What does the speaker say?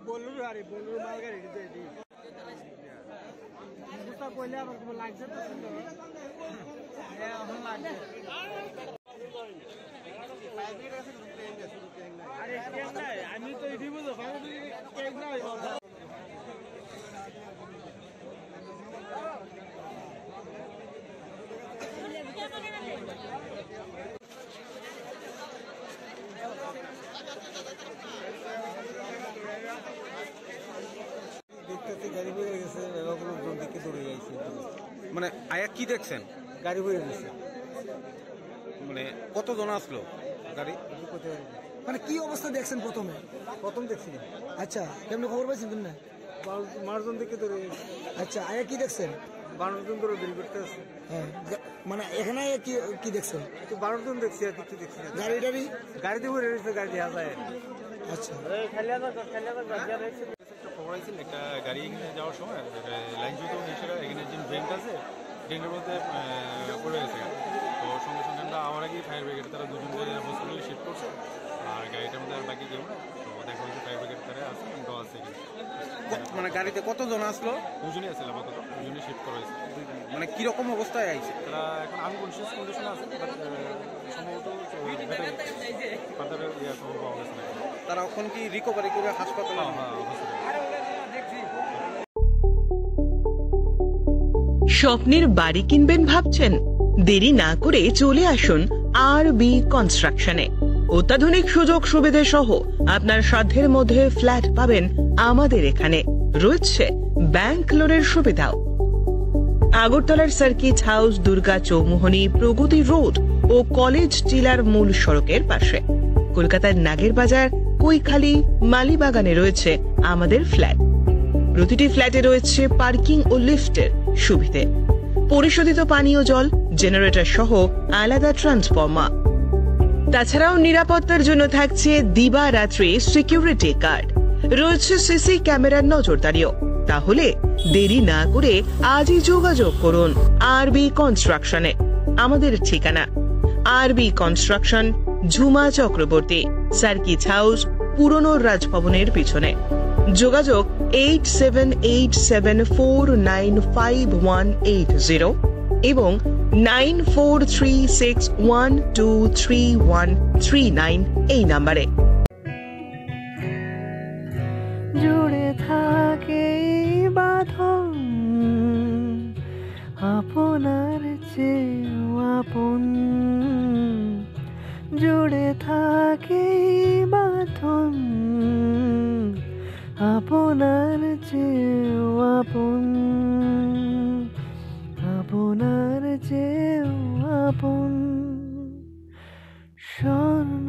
बोलूर गाड़ी बोलूर माल गाड़ी दिते दी गुस्सा कोइले আবার কোন লাগছে তো সুন্দর এ এখন লাগছে আরে কেন নাই আমি তো এই দিব তো কেন নাই দেখতেছি গাড়ি বয়ে গেছে এবার কোনো জন দিকে দৌড়ে যাইছে মানে আয়া কি দেখছেন? গাড়ি বয়ে গেছে মানে কতজন আসলো গাড়ি? মানে কি অবস্থা দেখছেন প্রথম দেখছি। আচ্ছা কেমন খবর পাইছেন তুমি? 12 জন দিকে দৌড়ে গেছে। আচ্ছা আয়া কি দেখছেন? 12 জন দৌড়ে বের করতে আছে। হ্যাঁ মানে এখানে কি দেখছেন? তো 12 জন দেখছি আর কিছু দেখছি না। গাড়িতে বয়ে গেছে গাড়ি দেখা যায়। আচ্ছা খবর আছে একটা গাড়ি এখানে যাওয়ার সময় লাইনচ্যুত নিচে এখানে যে ড্রেনটা আছে ড্রেনের মধ্যে পড়ে গেছে। তো সঙ্গে সঙ্গে আমরা আমার আগে ফায়ার ব্রিগেড তারা দুজনকে হসপিটালে শিফট করছে আর গাড়িটার মধ্যে আর বাকি কেউ না। তো দেখা হচ্ছে ফায়ার ব্রিগেড তারা আছে আমরাও আছে এখানে। মানে গাড়িতে কতজন আসলো? দুজনই আছে আপাতত, দুজনই শিফট করা হয়েছে। মানে কিরকম অবস্থায় আইছে? তারা এখন আনকনসিয়াস কন্ডিশনে আছে, সম্ভবত খবর পাওয়া গেছে না। তারা এখন কি রিকভারি করে হাসপাতালে? স্বপ্নের বাড়ি কিনবেন ভাবছেন? দেরি না করে চলে আসুন আরবি কনস্ট্রাকশনে। অত্যাধুনিক সুযোগ সুবিধা সহ আপনার সাধ্যের মধ্যে ফ্ল্যাট পাবেন আমাদের এখানে। রয়েছে ব্যাংক লোনের সুবিধাও। আগরতলার সার্কিট হাউস, দুর্গা চৌমুহনী, প্রগতি রোড ও কলেজ টিলার মূল সড়কের পাশে। কলকাতার নাগের বাজার, কৈখালি, মালিবাগানে রয়েছে আমাদের ফ্ল্যাট। প্রতিটি ফ্ল্যাটে রয়েছে পার্কিং ও লিফটের সুবিধে, পরিশোধিত পানীয় জল, জেনারেটর সহ আলাদা ট্রান্সফরমার। তাছাড়াও নিরাপত্তার জন্য থাকছে দিবারাত্রি সিকিউরিটি গার্ড, রয়েছে সিসি ক্যামেরার নজরদারিও। তাহলে দেরি না করে আজই যোগাযোগ করুন আরবি কনস্ট্রাকশনে। আমাদের ঠিকানা আরবি construction, Jhuma Chakraborty, circuit house, পুরনো রাজভবনের পিছনে। যোগাযোগ 8787495180 এবং 9436123139 এই নাম্বারে। জুড়ে থাকে বাঁধন আপনার চেয়েও আপন, জুড়ে থাকে বাঁধন আপনার চেয়েও আপন, আপনার চেয়েও আপন। স্বর্ণ